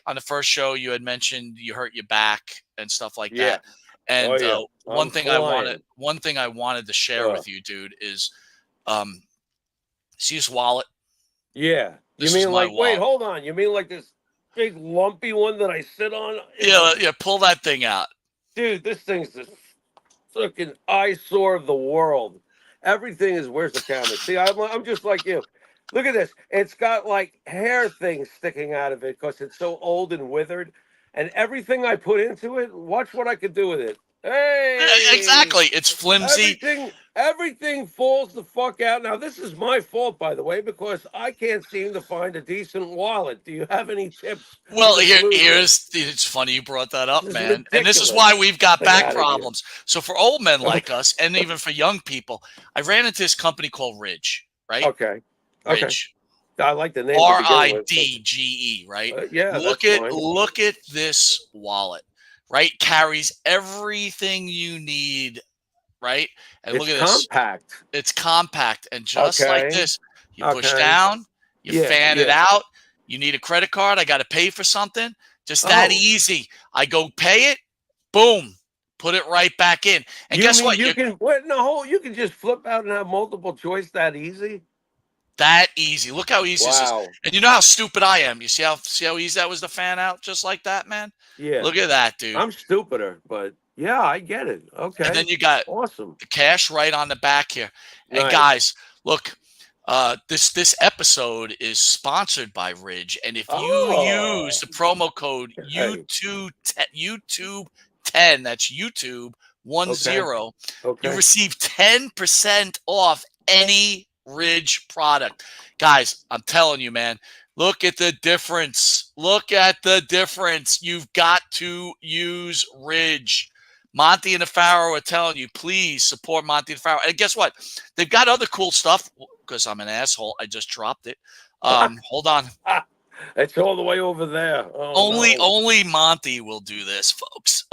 on the first show, you had mentioned you hurt your back and stuff like Yeah. that. Oh And yeah. one I'm thing I wanted, flying. to share Uh, with you, dude, is um, see this wallet. yeah. You This is mean my like? Wait, wallet. hold on. You mean like this big lumpy one that I sit on? Yeah, yeah. Pull that thing out. Dude, this thing's the fucking eyesore of the world. Everything is. Where's the camera? See, I'm just like you. Look at this. It's got like hair things sticking out of it because it's so old and withered. And everything I put into it, watch what I could do with it. Hey, Exactly. It's flimsy. everything falls the fuck out. Now this is my fault, by the way, because I can't seem to find a decent wallet. Do you have any tips for Well, this loser? it's funny you brought that This up, is man. And this is why ridiculous. we've got Get back out of here. problems. So for old men like us, and even for young people, I ran into this company called Ridge, right? Okay. Okay. Ridge. I like the name to begin with. RIDGE, right? Yeah, that's fine. Look at this wallet, right? Carries everything you need, right? And It's look at this. compact. It's compact, and just like Okay. this, you push Okay. down, you Yeah. fan it Yeah. out. You need a credit card, I got to pay for something. Just that Oh, easy. I go pay it, boom, put it right back in. And you guess mean what? you You're can? What? No, you can just flip out and have multiple choice that easy? that easy. Look how easy this is. Wow. And you know how stupid I am. You see how easy that was to fan out just like that, man? Yeah. Look at that, dude. I'm stupider, but yeah, I get it. And then Okay. you got Awesome. the cash right on the back here. And Nice. guys, look, this episode is sponsored by Ridge, and if you use Oh. the promo code Hey. YouTube 10, that's YouTube Okay. 10, you Okay. receive 10% off any Ridge product. Guys, I'm telling you, man. Look at the difference. Look at the difference. You've got to use Ridge. Monte and the Pharaoh are telling you, please support Monte the Pharaoh. And guess what? They've got other cool stuff because I'm an asshole. I just dropped it. Hold on. It's all the way over there. Oh no. Only Monte will do this, folks.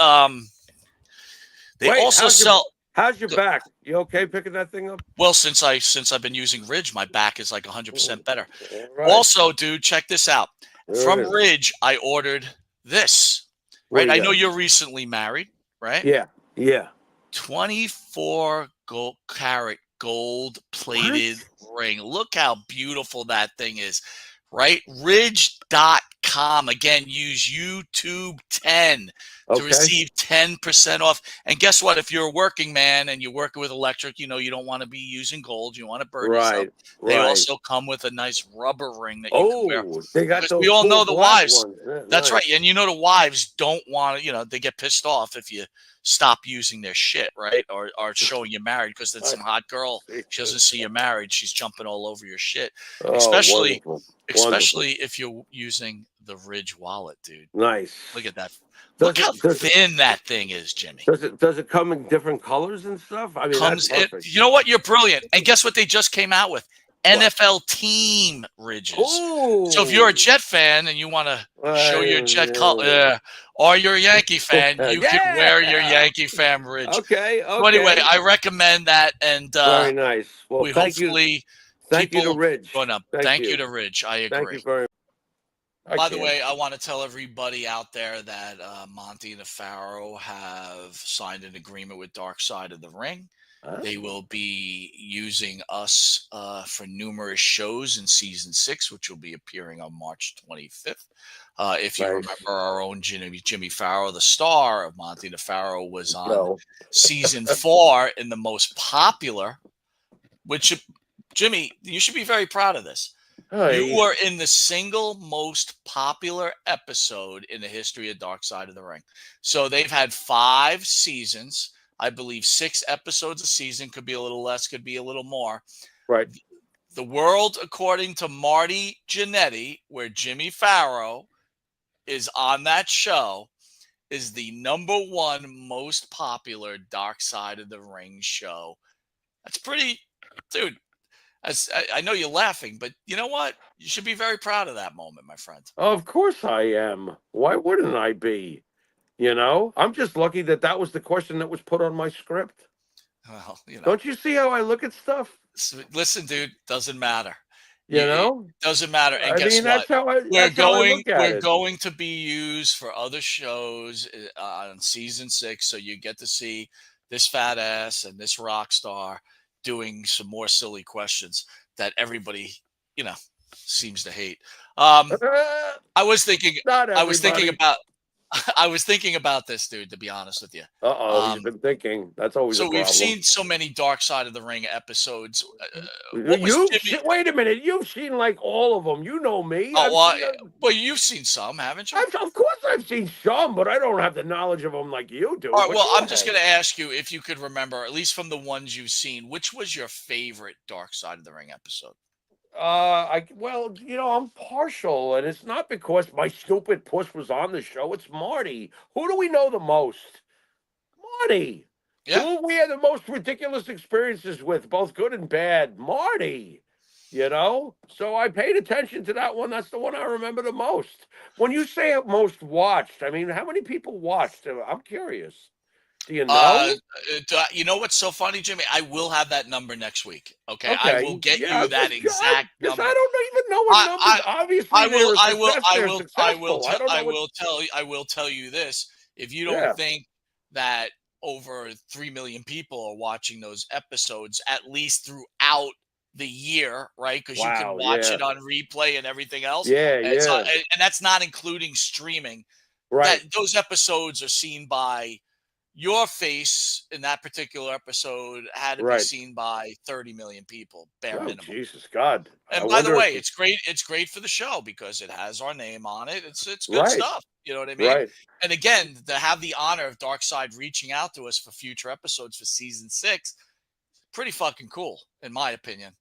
They Wait, also sell. how's your back? You okay picking that thing up? Well, since I've been using Ridge, my back is like 100% better. All right. Also, dude, check this out. There From it is. Ridge, I ordered this. What Right? do you I know got? you're recently married, right? Yeah. Yeah. 24 gold carat gold What? plated ring. Look how beautiful that thing is, right? Ridge.com. Again, use YouTube 10 to Okay. receive 10% off. And guess what? If you're a working man and you're working with electric, you know, you don't want to be using gold. You want to burn yourself. Right. They Right. also come with a nice rubber ring that you can wear. Oh, they got Because we those all cool know the black wives. ones. Yeah, That's right. nice. And you know the wives don't want to, they get pissed off if you stop using their shit, right? Or showing you married because it's some hot girl. She doesn't see you married. She's jumping all over your shit. Oh, Especially wonderful. Wonderful. especially if you're using the Ridge wallet, dude. Nice. Look at that. Does Look how it does it thin that thing is, Jimmy. does it come in different colors and stuff? I mean, that's Comes in, perfect. you know what? You're brilliant. And guess what they just came out with? What? NFL team ridges. So if you're a Oh. Jet fan and you want to show your Jet color, or you're a Yankee fan, you can wear your Yeah. Yankee fan ridge. Okay. So anyway, Okay. I recommend that, and Very nice. Well, we thank you. hopefully Thank you to people Ridge. going up. Thank You you. to Ridge. I Thank agree. you very much. By the way, I want to tell everybody out there that Monte and the Pharaoh have signed an agreement with Dark Side of the Ring. They will be using us for numerous shows in season 6, which will be appearing on March 25th. If you remember, our own Jimmy Farrow, the star of Monte the Pharaoh, was on season 4 in the most popular. Which, Jimmy, you should be very proud of this. You were in the single most popular episode in the history of Dark Side of the Ring. So they've had 5 seasons. I believe 6 episodes a season. Could be a little less, could be a little more. Right. The World According to Marty Jannetty, where Jimmy Farrow is on that show, is the #1 most popular Dark Side of the Ring show. That's pretty, dude. I know you're laughing, but you know what? You should be very proud of that moment, my friend. Of course I am. Why wouldn't I be? I'm just lucky that that was the question that was put on my script. Well, Don't you see how I look at stuff? Listen, dude, doesn't matter. It know? doesn't matter. And I guess mean, what? that's how I look at We're it. going to be used for other shows on season 6, so you get to see this fat ass and this rock star doing some more silly questions that everybody, you know, seems to hate. I was thinking, Not I was thinking everybody. about, I was thinking about this, dude. To be honest with you, Uh-oh, he's um, been thinking. That's always a so we've problem. seen so many Dark Side of the Ring episodes. What was Jimmy? Wait a minute. You've seen like all of them. You know me. Oh, well, well, you've seen some, haven't you? Of course I've seen some, but I don't have the knowledge of them like you do. All right. But Well, go I'm just ahead. going to ask you if you could remember, at least from the ones you've seen, which was your favorite Dark Side of the Ring episode? I'm partial, and it's not because my stupid puss was on the show. It's Marty. Who do we know the most? Marty. Yeah. Who we had the most ridiculous experiences with, both good and bad? Marty. So I paid attention to that one. That's the one I remember the most. When you say most watched, I mean, how many people watched? I'm curious. Do you Uh, know? you know what's so funny, Jimmy? I will have that number next week. Okay, I will Okay, get yeah. you that exact I number. don't even know what I, numbers. I, Obviously, they're a success. I They're will, I will successful. I tell, don't know what. I will tell you this. If you don't Yeah. think that over 3 million people are watching those episodes at least throughout the year, right? Because you can Wow. watch Yeah. it on replay and everything else. Yeah. And, it's not, Yeah. and that's not including streaming. That Right. those episodes are seen by your face in that particular episode had to be Right. seen by 30 million people, bare Oh, minimum. Jesus God. I And by the wonder way, if. it's great. It's great for the show because it has our name on it. It's good Right. stuff. You know what I mean? Right. And again, to have the honor of Darkside reaching out to us for future episodes for season 6, pretty fucking cool, in my opinion.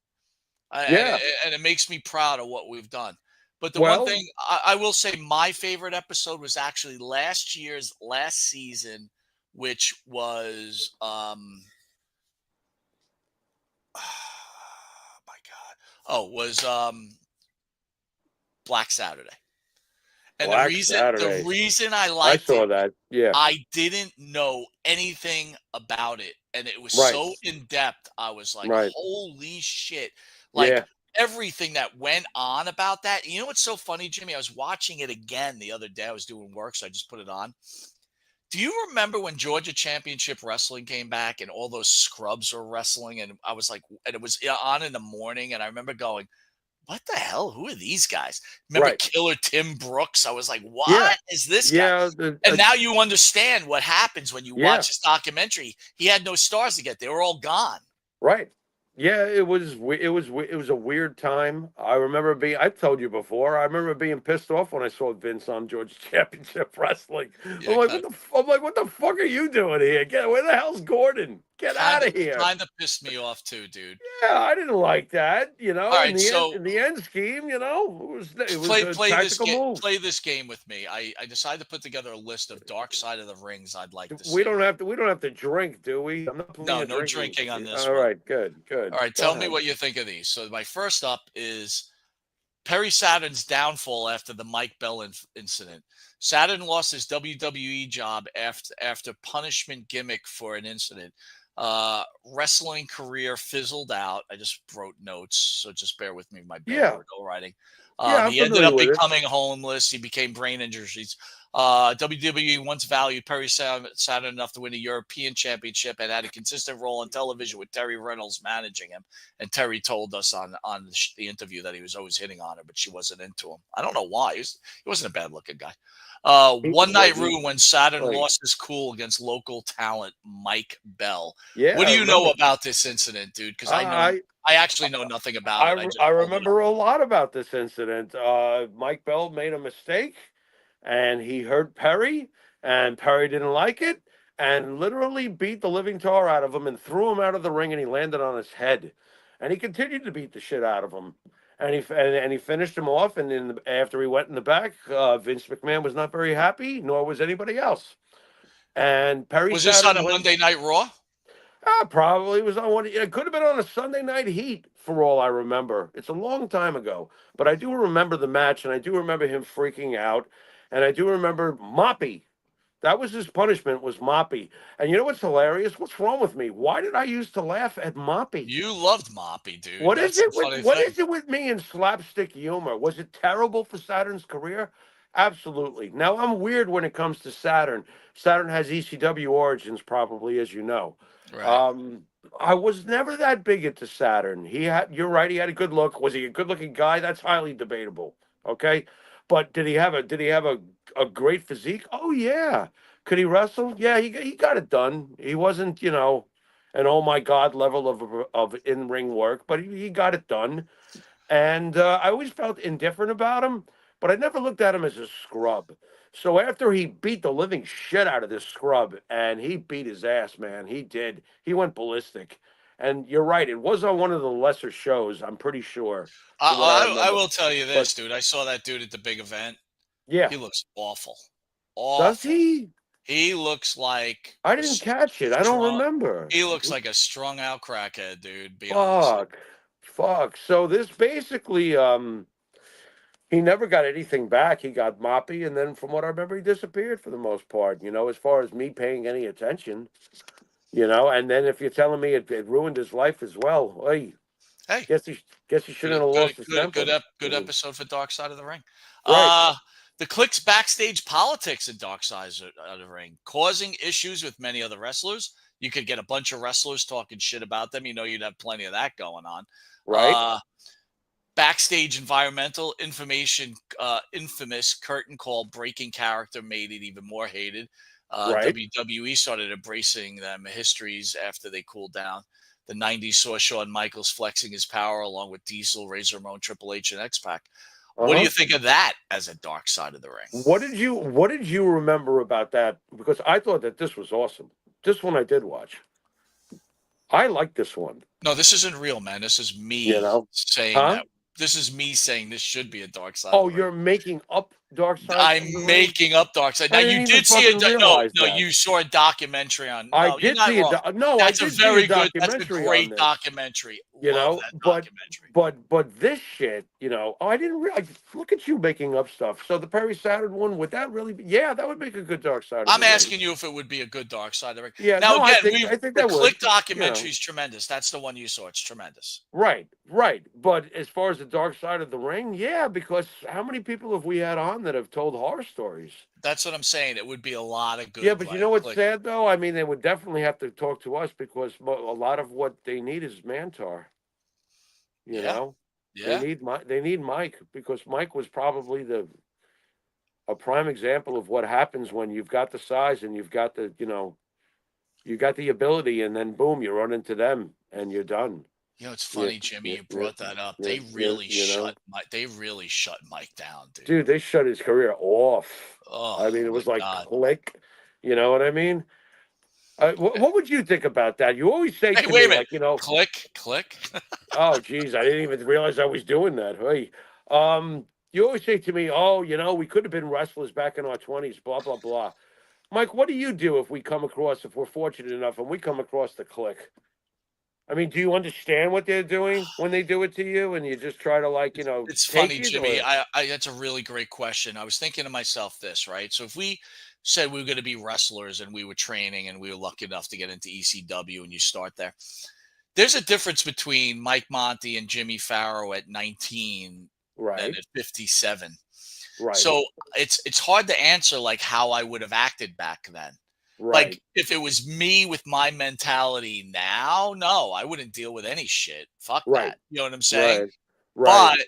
Yeah. And it makes me proud of what we've done. But the one Well. thing I will say, my favorite episode was actually last year's last season, which was my God. Oh, was Black Saturday. And Black the Saturday. reason I I liked saw it, that. Yeah. I didn't know anything about it. And it was Right. so in depth. I was like, Right. holy shit. Like Yeah. everything that went on about that. You know what's so funny, Jimmy? I was watching it again the other day. I was doing work, so I just put it on. Do you remember when Georgia Championship Wrestling came back and all those scrubs were wrestling? And I was like, and it was on in the morning. And I remember going, what the hell? Who are these guys? Remember Right. Killer Tim Brooks? I was like, Yeah. what is this guy? Yeah. And now you understand what happens when you Yeah. watch this documentary. He had no stars to get. They were all gone. Right. Yeah, it was a weird time. I remember being. I've told you before. I remember being pissed off when I saw Vince on Georgia Championship Wrestling. Yeah, kind I'm like, what the fuck are you doing here? Where the hell's Gordon? Get out of here! of pissed me off too, dude. Yeah, I didn't like that. All In right, the end, so scheme, it was a tactical move. play this game with me. I decided to put together a list of Dark Side of the Rings I'd like to We see. don't have to drink, do we? I'm not playing No, a no drinking. drinking on this All one. right, good. All right, Go tell me ahead. what you think of these. So my first up is Perry Saturn's downfall after the Mike Bell incident. Saturn lost his WWE job after punishment gimmick for an incident. Wrestling career fizzled out. I just wrote notes, so just bear with me. My bad Yeah, no writing. yeah, I'm He ended familiar up with it. becoming homeless. He became brain injuries. WWE once valued Perry Saturn enough to win a European Championship and had a consistent role on television with Terry Reynolds managing him. And Terry told us on the interview that he was always hitting on her, but she wasn't into him. I don't know why. He wasn't a bad looking guy. He One night wasn't rule when Saturn like, lost his cool against local talent Mike Bell. yeah, What I do you know remember. about this incident, dude? Because I I actually know nothing about it. I just I pulled it up. remember a lot about this incident. Mike Bell made a mistake, and he hurt Perry, and Perry didn't like it, and literally beat the living tar out of him and threw him out of the ring, and he landed on his head, and he continued to beat the shit out of him, and he finished him off, and after he went in the back, Vince McMahon was not very happy, nor was anybody else, and Perry Was this on Saturn a went. Monday Night Raw? Probably was on one. It could have been on a Sunday Night Heat, for all I remember. It's a long time ago, but I do remember the match, and I do remember him freaking out, and I do remember Moppy. That was his punishment, was Moppy. And you know what's hilarious? What's wrong with me? Why did I used to laugh at Moppy? You loved Moppy, dude. That's the funny What thing. is it with me and slapstick humor? Was it terrible for Saturn's career? Absolutely. Now I'm weird when it comes to Saturn. Saturn has ECW origins, probably, as you know. Right. Um, I was never that big into Saturn. You're right, he had a good look. Was he a good-looking guy? That's highly debatable. Okay, but did he have a great physique? Oh yeah. Could he wrestle? Yeah, he got it done. He wasn't, an oh my god level of in ring work, but he got it done. And I always felt indifferent about him, but I never looked at him as a scrub. So after he beat the living shit out of this scrub, and he beat his ass, man, he did. He went ballistic. And you're right, it was on one of the lesser shows, I'm pretty sure, from what I I remember. will tell you But this, dude. I saw that dude at the big event. yeah, He looks awful. does Awful. he? He looks like I a didn't catch it. I don't strung. remember. He looks like a strung out crackhead, dude. Be honest. Fuck. Fuck. So this basically, he never got anything back. He got moppy, and then from what I remember, he disappeared for the most part. As far as me paying any attention. And then if you're telling me it ruined his life as well, hey, Hey, guess he shouldn't good, have good, lost his good, temper. good, good Mhm. episode for Dark Side of the Ring. Right, The Click's backstage politics in Dark Side of the Ring, causing issues with many other wrestlers. You could get a bunch of wrestlers talking shit about them. You'd have plenty of that going on. right, Uh, Backstage environmental infamous curtain call breaking character made it even more hated. right. WWE started embracing them histories after they cooled down. The 90s saw Shawn Michaels flexing his power along with Diesel, Razor Ramon, Triple H, and X Pac. Uh What do huh. you think of that as a dark side of the ring? What did you remember about that? Because I thought that this was awesome. This one I did watch. I like this one. No, this isn't real, man. This is You me know, saying huh? that. This is me saying this should be a dark side of Oh, the ring. you're making up Dark Side of the I'm Ring. making up Dark Side. Now I you didn't even did see fucking no, realize no, that. you saw a documentary on. I No, you're did not see a wrong. no, I That's a did see a very good. That's a documentary on great this. documentary. Love that But documentary. but this shit, oh, I didn't realize. Look at you making up stuff. So the Perry Saturn one, would that really be? Yeah, that would make a good Dark Side of I'm the Ring. asking you if it would be a good Dark Side of the ring. Yeah, Now no, I again, think I think the that would. Click documentary is tremendous. That's the one you saw. It's tremendous. Right, right. But as far as the Dark Side of the Ring, yeah, because how many people have we had on that have told horror stories? That's what I'm saying. It would be a lot of Yeah, good. but you Like know what's Click. sad though? I mean, they would definitely have to talk to us because a lot of what they need is Mantar. You Yeah, know, yeah. they need Mike because Mike was probably a prime example of what happens when you've got the size and you've got you got the ability, and then boom, you run into them and you're done. It's Yeah, funny, Jimmy. yeah, You yeah, brought that up. yeah, yeah, They really shut Mike down, dude. dude, they shut his career off. I Oh mean, it my was like god. click. You know what I mean? What would you think about that? You always say Hey, to wait a me, minute. like, Click, click. oh, geez, I didn't even realize I was doing that. Hey, you always say to me, oh, we could have been wrestlers back in our 20s, blah, blah, blah. Mike, what do you do if we're fortunate enough and we come across the click? I mean, do you understand what they're doing when they do it to you and you just try to, like, It's take funny, it Jimmy. or? That's a really great question. I was thinking to myself this, right? So if we said we were going to be wrestlers and we were training and we were lucky enough to get into ECW and you start there, there's a difference between Mike Monty and Jimmy Farrow at 19 than Right, at 57. right, So it's hard to answer like how I would have acted back then. Like right, if it was me with my mentality now, no, I wouldn't deal with any shit. Fuck right, that. You know what I'm saying? right, right. But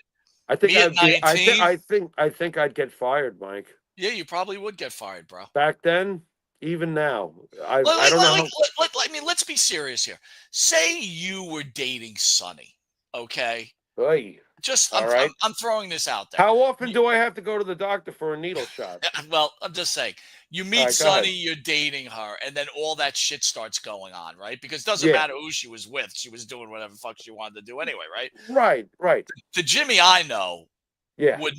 I think me at I'd be, 19, I think I'd get fired, Mike. yeah, you probably would get fired, bro. Back then, even now, Like, I like, don't know like, how. I mean, let's be serious here. Say you were dating Sonny, okay? Hey, Just all right. I'm throwing this out there. How often do I have to go to the doctor for a needle shot? Well, I'm just saying, you All meet right, go ahead. Sonny, you're dating her, and then all that shit starts going on, right? Because it doesn't Yeah, matter who she was with, she was doing whatever fuck she wanted to do anyway, right? right, right. The Jimmy I know Yeah, would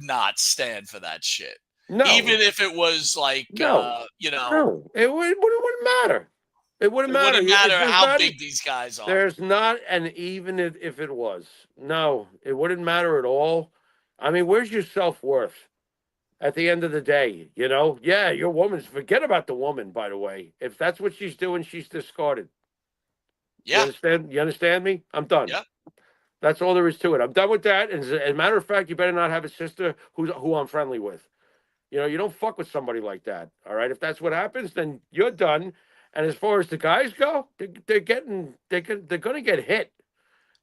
not stand for that shit. no, Even if it was like no, no. It wouldn't matter. It wouldn't it matter. wouldn't matter how big these guys are. There's not, and even if it was, no, it wouldn't matter at all. I mean, where's your self worth? At the end of the day, yeah, your woman's, forget about the woman, by the way. If that's what she's doing, she's discarded. You Yeah, understand? You understand me? I'm done. yeah. That's all there is to it. I'm done with that. And as a matter of fact, you better not have a sister who I'm friendly with. You don't fuck with somebody like that. All right. If that's what happens, then you're done. And as far as the guys go, they're going to get hit.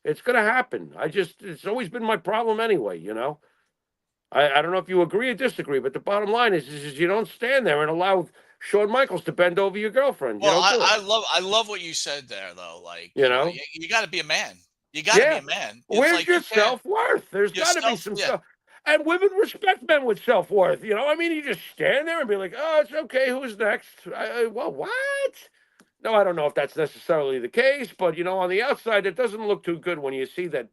It's going to happen. It's always been my problem anyway. I don't know if you agree or disagree, but the bottom line is you don't stand there and allow Shawn Michaels to bend over your girlfriend. You Well, don't do it. I love what you said there, though. Like, You know? you got to be a man. You got to be Yeah. a man. It's Where's like your you can't self worth? There's got to be yourself. some Yeah, stuff. And women respect men with self worth. I mean, you just stand there and be like, oh, it's okay. Who's next? Well, what? No, I don't know if that's necessarily the case, but on the outside, it doesn't look too good when you see that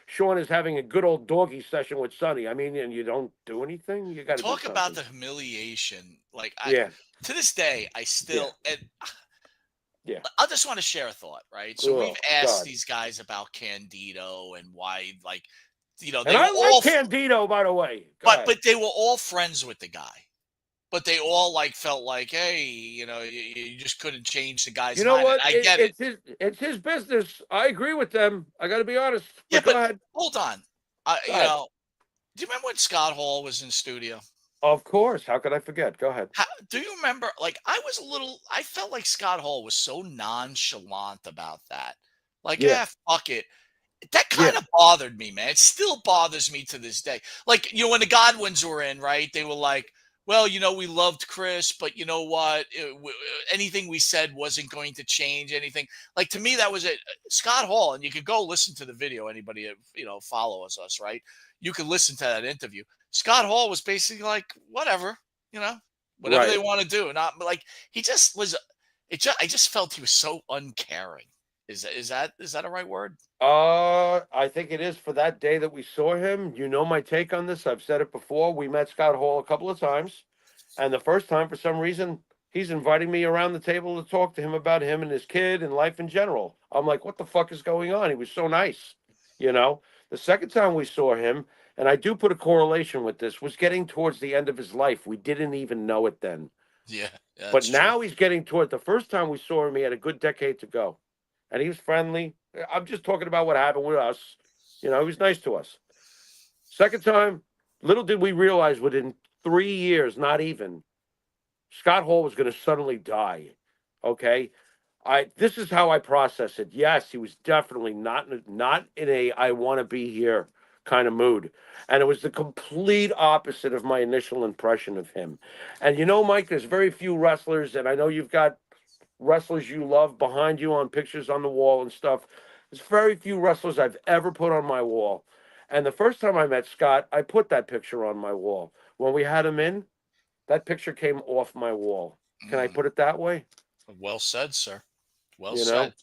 Sean is having a good old doggy session with Sonny. I mean, and you don't do anything. You got to do talk about something. the humiliation. Like Yeah, to this day, I yeah, still and yeah. I just want to share a thought, right? So we've Oh asked God. these guys about Candido and why, like, And they were I like all, Candido, by the way. Go but ahead. they were all friends with the guy. But they all like felt like, hey, you just couldn't change the guy's You know mind. And what? I get it. It's his business. I agree with them. I got to be honest. Yeah, But go but ahead. hold on. Go ahead. Do you remember when Scott Hall was in studio? Of course. How could I forget? Go ahead. Do you remember? Like, I felt like Scott Hall was so nonchalant about that. Like, Yeah. yeah, fuck it. That kind Yeah. of bothered me, man. It still bothers me to this day. Like, when the Godwins were in, right? They were like, well, we loved Chris, but you know what? Anything we said wasn't going to change anything. Like, to me, that was it. Scott Hall, and you could go listen to the video. Anybody, follows us, right? You could listen to that interview. Scott Hall was basically like, whatever, you know, whatever they Right. want to do. Not like he just was. I just felt he was so uncaring. Is that a right word? I think it is for that day that we saw him. You know my take on this. I've said it before. We met Scott Hall a couple of times, and the first time, for some reason, he's inviting me around the table to talk to him about him and his kid and life in general. I'm like, what the fuck is going on? He was so nice, you know. The second time we saw him, and I do put a correlation with this, was getting towards the end of his life. We didn't even know it then, Yeah, but that's true. now he's getting toward. The first time we saw him, he had a good decade to go, and he was friendly. I'm just talking about what happened with us. He was nice to us. Second time, little did we realize within 3 years, not even, Scott Hall was going to suddenly die. Okay, this is how I process it. Yes, he was definitely not in a I want to be here kind of mood, and it was the complete opposite of my initial impression of him. And Mike, there's very few wrestlers, and I know you've got wrestlers you love behind you on pictures on the wall and stuff. There's very few wrestlers I've ever put on my wall. And the first time I met Scott, I put that picture on my wall. When we had him in, that picture came off my wall. Can I Mm, put it that way? well said, sir. Well You said.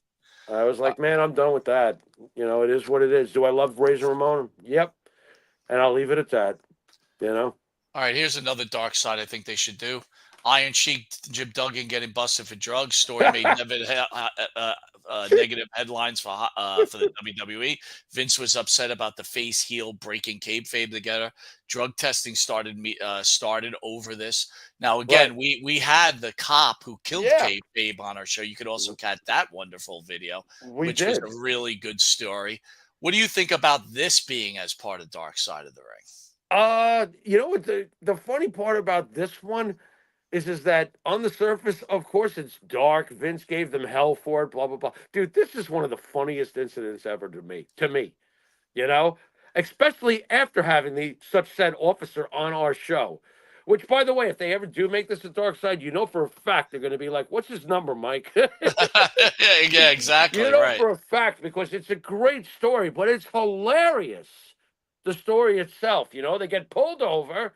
know, I was Uh, like, man, I'm done with that. It is what it is. Do I love Razor Ramon? Yep. And I'll leave it at that. You know? all right, here's another dark side I think they should do. Iron Sheik Jim Duggan getting busted for drugs. Story made negative headlines for the WWE. Vince was upset about the face heel breaking kayfabe together. Drug testing started over this. Now Right. again, we had the cop who killed Yeah. kayfabe on our show. You could also catch that wonderful video, We which was did. a really good story. What do you think about this being as part of Dark Side of the Ring? You know what the funny part about this one is that on the surface, of course, it's dark. Vince gave them hell for it, blah blah blah. Dude, this is one of the funniest incidents ever to me. You know, especially after having the such said officer on our show. Which, by the way, if they ever do make this a dark side, for a fact they're going to be like, "What's his number, Mike?" Yeah, exactly right. For a fact, because it's a great story, but it's hilarious. The story itself, they get pulled over,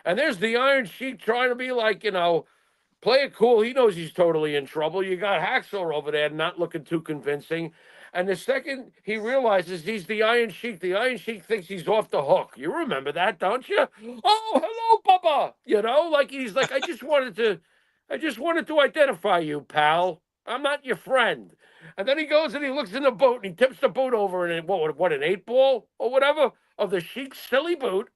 and there's the Iron Sheik trying to be like, play it cool. He knows he's totally in trouble. You got Hacksaw over there not looking too convincing. And the second he realizes he's the Iron Sheik thinks he's off the hook. You remember that, don't you? Oh, hello, Bubba. Like he's like, I just wanted to identify you, pal. I'm not your friend. And then he goes and he looks in the boat and he tips the boat over and what an 8 ball or whatever of the Sheik's silly boot.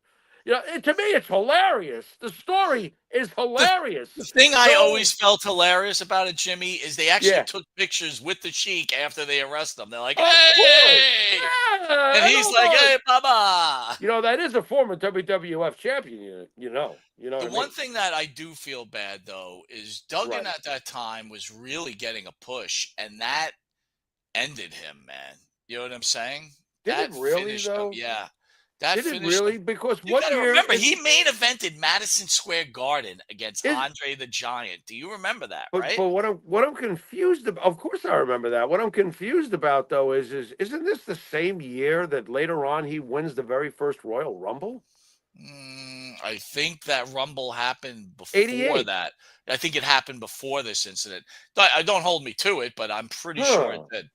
To me, it's hilarious. The story is The hilarious. the thing I So, always felt hilarious about it, Jimmy, is they actually yeah, took pictures with the Sheik after they arrest him. They're like, of course. "Hey!" Yeah, And and he's all like, those. "Hey, Baba." That is a former WWF champion, You know The what I one mean? thing that I do feel bad though is Duggan Right. at that time was really getting a push, and that ended him, man. You know what I'm saying? Did it That really, finished him. though? Yeah, that Did it finished him. really? Because You what got to year remember, is he main evented Madison Square Garden against is Andre the Giant. Do you remember that, but right? what I'm confused about, of course I remember that. What I'm confused about though is isn't this the same year that later on he wins the very first Royal Rumble? I think that Rumble happened before 88. that. I think it happened before this incident. I don't hold me to it, but I'm pretty sure it Huh. did.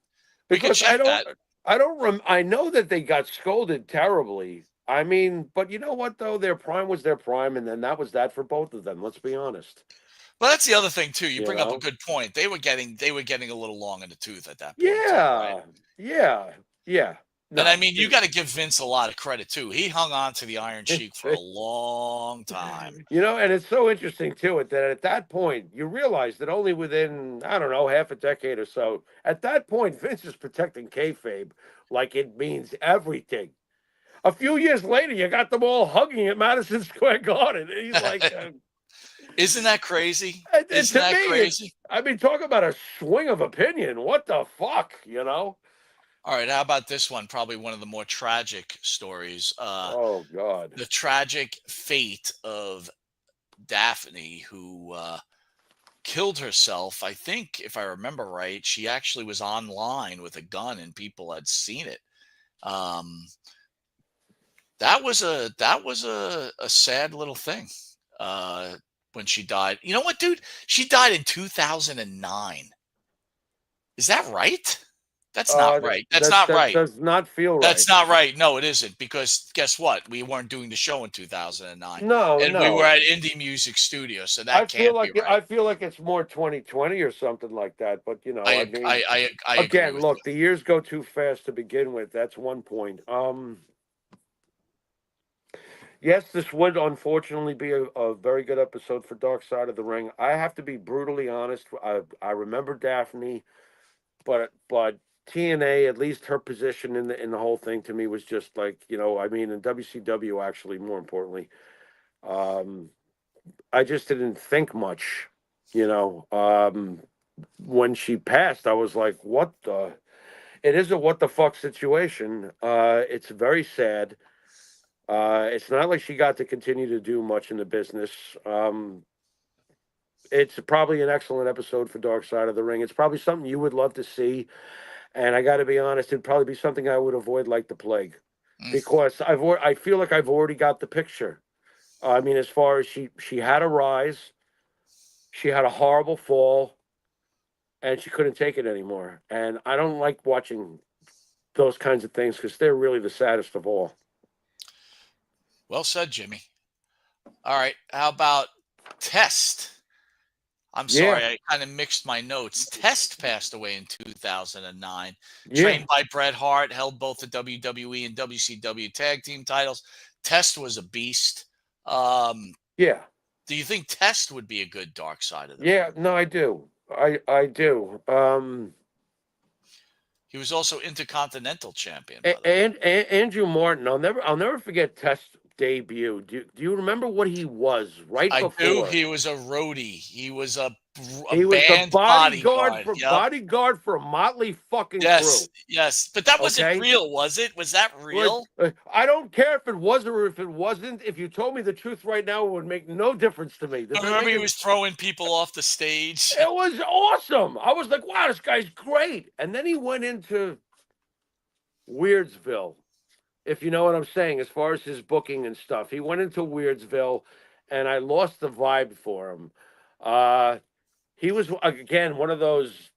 We could Because check that. I know that they got scolded terribly. I mean, but you know what though? Their prime was their prime, and then that was that for both of them. Let's be honest. Well, that's the other thing too. You You bring up a know? good point. They were getting a little long in the tooth at that point too, right? Yeah. Yeah. Yeah. And I No. mean, you got to give Vince a lot of credit too. He hung on to the Iron Sheik for a long time. And it's so interesting too that at that point you realize that only within I don't know half a decade or so, at that point Vince is protecting kayfabe like it means everything. A few years later, you got them all hugging at Madison Square Garden. And he's like, Isn't that crazy? and Isn't to me, that crazy? talk about a swing of opinion. What the fuck? All right, how about this one? Probably one of the more tragic stories. Oh God. The tragic fate of Daphne, who killed herself. I think, if I remember right, she actually was online with a gun and people had seen it. Um, that was a sad little thing when she died. You know what, dude? She died in 2009. Is that right? That's not right. That's not That right. does not feel That's right. not right. No, it isn't. Because guess what? We weren't doing the show in 2009, No, and we were no. at Indie Music Studio, so that can't be right. I feel like it's more 2020 or something like that. But I I mean, I I agree again, with you. look, the years go too fast to begin with. That's one point. Yes, this would unfortunately be a very good episode for Dark Side of the Ring. I have to be brutally honest. I remember Daphne, but TNA, at least her position in the whole thing to me was just like I mean, in WCW actually, more importantly, um, I just didn't think much. You know, when she passed, I was like, "What the?" It is a what the fuck situation. It's very sad. It's not like she got to continue to do much in the business. It's probably an excellent episode for Dark Side of the Ring. It's probably something you would love to see, and I got to be honest, it'd probably be something I would avoid like the plague, Mm. because I feel like I've already got the picture. I mean, as far as she had a rise, she had a horrible fall, and she couldn't take it anymore. And I don't like watching those kinds of things because they're really the saddest of all. Well said, Jimmy. All right, how about Test? I'm Yeah, sorry, I kind of mixed my notes. Test passed away in 2009. yeah, Trained by Bret Hart, held both the WWE and WCW tag team titles. Test was a beast. Um, yeah. do you think Test would be a good Dark Side of the Yeah, Ring? no, I do. I do. He was also Intercontinental Champion, by the way. And Andrew Martin, I'll never forget Test's debut. Do you remember what he was right I do. before? He was a roadie. He was a He was the band bodyguard. Yep. bodyguard for a motley fucking Yes. crew. Yes. But that wasn't Okay, real, was it? Was that like real? I don't care if it was or if it wasn't. If you told me the truth right now, it would make no difference to me. Does I that remember make he it? was throwing people off the stage. It was awesome. I was like, wow, this guy's great. And then he went into Weirdsville, if you know what I'm saying, as far as his booking and stuff. He went into Weirdsville, and I lost the vibe for him. Uh, he was again one of those.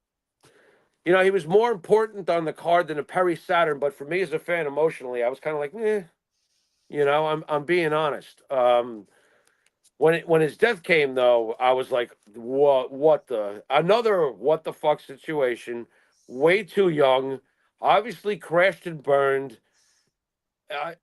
He was more important on the card than a Perry Saturn. But for me as a fan, emotionally, I was kind of like, eh. I'm being honest. When his death came, though, I was like, what the another what the fuck situation? Way too young, obviously crashed and burned.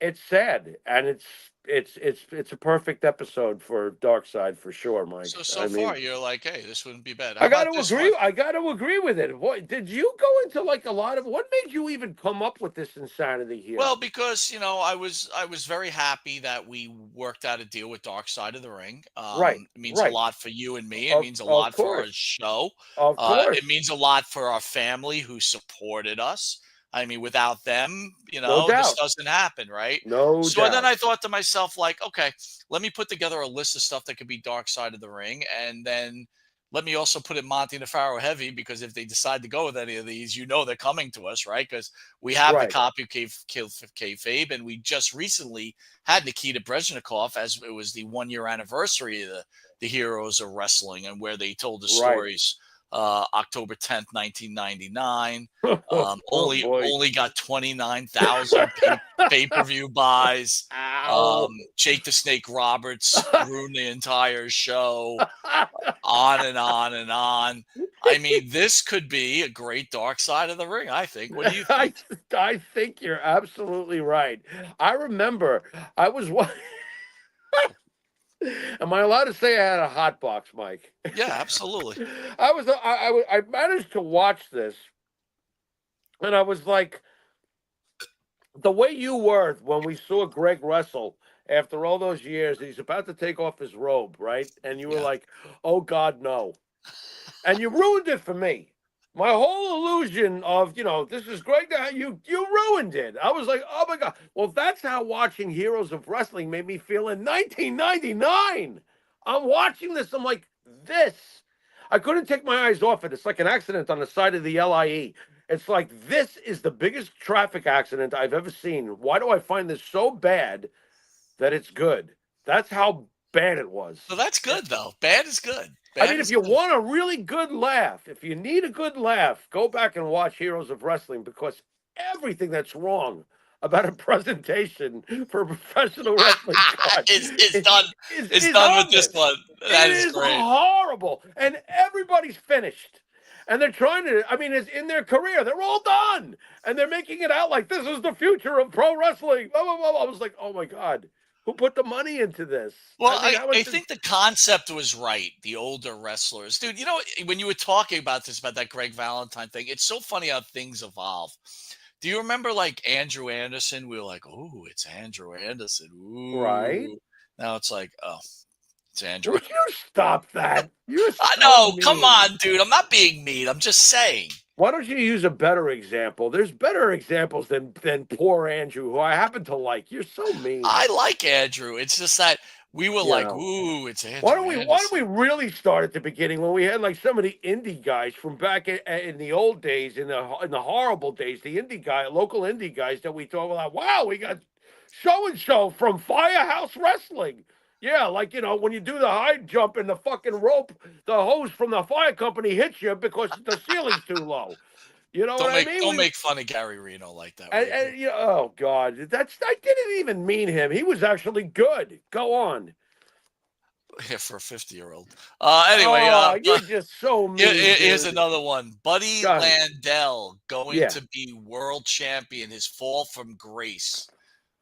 it's sad, and it's a perfect episode for Dark Side for sure, Mike. So I far mean, you're like, hey, this wouldn't be bad. How I got about to this one? agree. I got to agree with it. What did you go into like a lot of? What made you even come up with this insanity here? Well, because I was very happy that we worked out a deal with Dark Side of the Ring. Right, It means a right. lot for you and me. It Of means a of lot for our course, show. of It course, means a lot for our family who supported us. I mean, without them, no this doubt, doesn't happen, right? no So then doubt. I thought to myself, like, okay, let me put together a list of stuff that could be Dark Side of the Ring, and then let me also put it Monty the Pharaoh heavy, because if they decide to go with any of these, they're coming to us, right? Because we have the Right, copy of kayfabe, and we just recently had Nikita Brezhnikov, as it was the 1 year anniversary of the Heroes of Wrestling, and where they told the right. stories. October 10th, 1999. Oh boy! Only got 29,000 pay-per-view buys. Ow! Jake the Snake Roberts ruined the entire show. On and on and on. I mean, this could be a great Dark Side of the Ring, I think. What do you I think? I think you're absolutely right. I remember I was. Am I allowed to say I had a hot box, Mike? Yeah, absolutely. I managed to watch this, and I was like, the way you were when we saw Greg wrestle after all those years, he's about to take off his robe, right? And you were Yeah. like, "Oh God, no!" And you ruined it for me. My whole illusion of, this is Greg. You ruined it. I was like, oh my God. Well, that's how watching Heroes of Wrestling made me feel in 1999. I'm watching this. I'm like, this. I couldn't take my eyes off it. It's like an accident on the side of the LIE. It's like, this is the biggest traffic accident I've ever seen. Why do I find this so bad that it's good? That's how bad it was. So that's good, though. Bad is good. I Bad mean, if is you good. want a really good laugh, if you need a good laugh, go back and watch Heroes of Wrestling, because everything that's wrong about a presentation for a professional wrestling card It's done. It's is done with on this this. one. That It is is great. horrible. And everybody's finished. And they're trying to, I mean, it's in their career. They're all done. And they're making it out like this is the future of pro wrestling. Blah, blah, blah, blah. I was like, oh my God, who put the money into this? Well, I mean, how I much is. think the concept was right. The older wrestlers, dude. When you were talking about this, about that Greg Valentine thing, it's so funny how things evolve. Do you remember, like, Andrew Anderson? We were like, "Ooh, it's Andrew Anderson." Right? Ooh. Now it's like, "Oh, it's Andrew." Would you stop that? You're I so know. Come mean. on, dude. I'm not being mean. I'm just saying. Why don't you use a better example? There's better examples than poor Andrew, who I happen to like. You're so mean. I like Andrew. It's just that we were You like, know. "Ooh, it's Why Andrew don't we Anderson." really start at the beginning when we had like some of the indie guys from back in the old days, in the horrible days, the local indie guys that we talk about. Wow, we got so and so from Firehouse Wrestling. Yeah, like when you do the high jump and the fucking rope, the hose from the fire company hits you because the ceiling's too low. You know what Don't I make mean? don't make fun of Gary Reno like that, will you? And oh God, I didn't even mean him. He was actually good. Go on. Yeah, for a 50-year-old. Anyway, Oh, you're just so mean, here's dude. another one. Buddy Go ahead. Landell going Yeah. to be world champion. His fall from grace.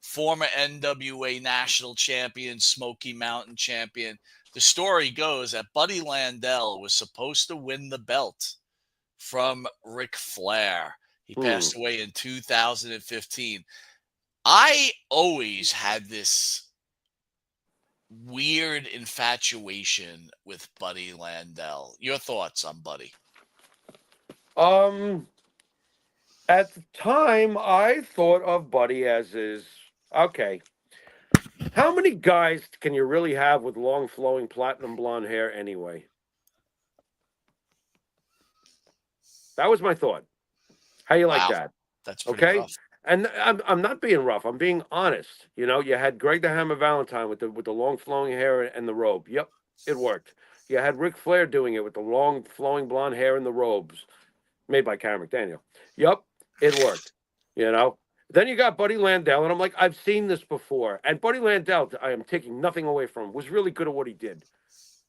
Former NWA national champion, Smoky Mountain champion. The story goes that Buddy Landell was supposed to win the belt from Ric Flair. He Hmm. passed away in 2015. I always had this weird infatuation with Buddy Landell. Your thoughts on Buddy? Um. At the time, I thought of Buddy as is okay. How many guys can you really have with long, flowing, platinum blonde hair anyway? That was my thought. How you like Wow, that? that's pretty Okay. rough. And I'm not being rough. I'm being honest. You had Greg the Hammer Valentine with the long flowing hair and the robe. Yep, it worked. You had Ric Flair doing it with the long flowing blonde hair and the robes, made by Karen McDaniel. Yep, it worked. You know. Then you got Buddy Landell, and I'm like, I've seen this before. And Buddy Landell, I am taking nothing away from him, was really good at what he did.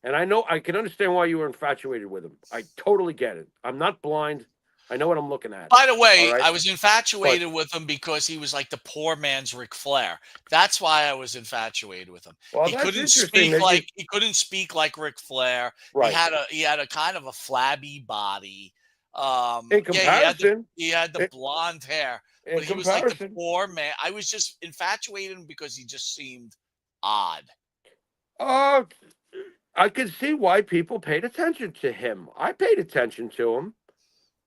And I know I can understand why you were infatuated with him. I totally get it. I'm not blind. I know what I'm looking at. By the All way, right. I was But infatuated with him because he was like the poor man's Ric Flair. That's why I was infatuated with him. well, that's interesting that you He couldn't speak like Ric Flair. right. He had a kind of a flabby body. In Yeah, comparison, he had the in, blonde hair, in but he was like the comparison, poor man. I was just infatuated with him because he just seemed odd. uh, I could see why people paid attention to him. I paid attention to him.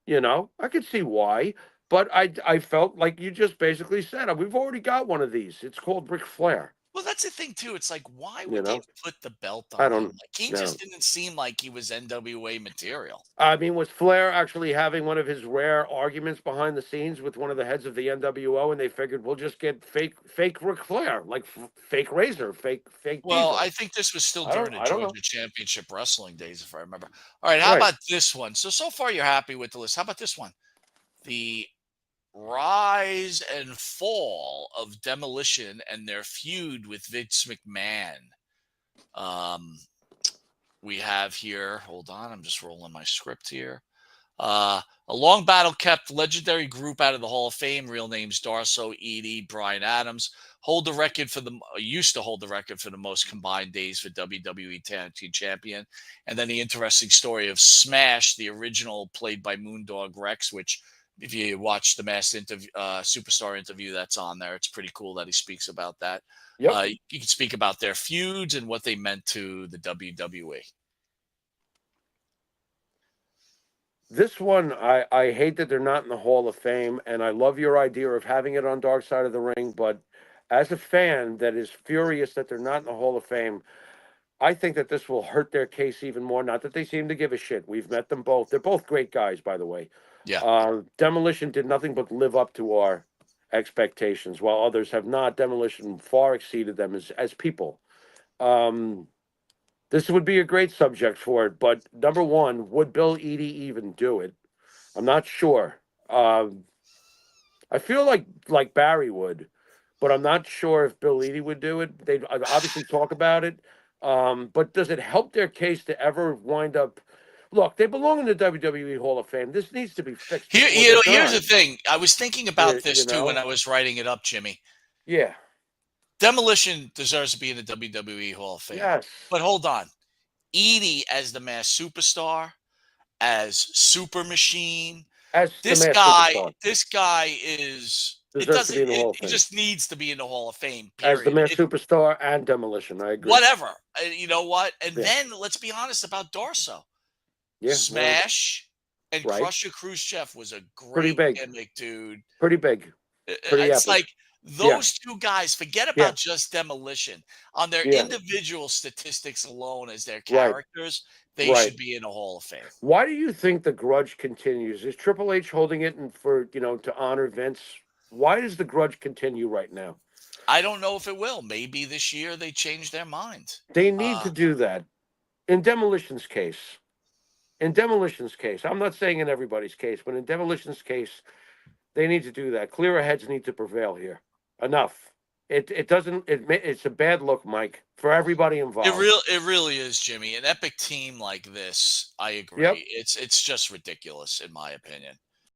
You know, I could see why, but I felt like you just basically said we've already got one of these. It's called Ric Flair. Well, that's the thing too. It's like, why You would they know, have put the belt I on him? don't Like he know. just didn't seem like he was NWA material. I mean, was Flair actually having one of his rare arguments behind the scenes with one of the heads of the NWO, and they figured we'll just get fake Ric Flair, like fake Razor, fake Well, Diesel. I think this was still during the I don't know. Georgia Championship Wrestling days, if I remember. All right, how Right. about this one? So far you're happy with the list. How about this one? The rise and fall of Demolition and their feud with Vince McMahon. Um, we have here, hold on, I'm just rolling my script here. A long battle kept legendary group out of the Hall of Fame. Real names Darso, Edie, Brian Adams used to hold the record for the most combined days for WWE Tag Team Champion. And then the interesting story of Smash, the original played by Moondog Rex, which if you watch the Superstar interview that's on there, it's pretty cool that he speaks about that. Yep. You can speak about their feuds and what they meant to the WWE. This one, I hate that they're not in the Hall of Fame, and I love your idea of having it on Dark Side of the Ring. But as a fan that is furious that they're not in the Hall of Fame, I think that this will hurt their case even more. Not that they seem to give a shit. We've met them both. They're both great guys, by the way. Yeah. Demolition did nothing but live up to our expectations, while others have not. Demolition far exceeded them as people. This would be a great subject for it, but number one, would Bill Eadie even do it? I'm not sure. I feel like Barry would, but I'm not sure if Bill Eadie would do it. They'd obviously talk about it, but does it help their case to ever wind up? Look, they belong in the WWE Hall of Fame. This needs to be fixed before Here's the thing. I was thinking about this you too when know? I was writing it up, Jimmy. Yeah. Demolition deserves to be in the WWE Hall of Fame. Yes. But hold on. Edie as the mass superstar, as Super Machine. As the mass superstar. This guy is Deserves to be in the Hall of he Fame. just needs to be in the Hall of Fame, As the period. mass superstar and Demolition. I agree. Whatever. You know what? And Yeah. then let's be honest about Darso. Yeah. Smash and Right. Crusher Khrushchev was a Pretty great big. gimmick, dude. Pretty big. Pretty It's epic. like those two guys, forget about just Demolition. On their Yeah. individual statistics alone as their characters, they should be in a Hall of Fame. Why do you think the grudge continues? Is Triple H holding it and for to honor Vince? Why does the grudge continue right now? I don't know if it will. Maybe this year they change their mind. They need to do that. In Demolition's case. I'm not saying in everybody's case, but in Demolition's case, they need to do that. Clearer heads need to prevail here. Enough. It's a bad look, Mike, for everybody involved. It really is, Jimmy. An epic team like this, I agree. Yep. It's just ridiculous in my opinion.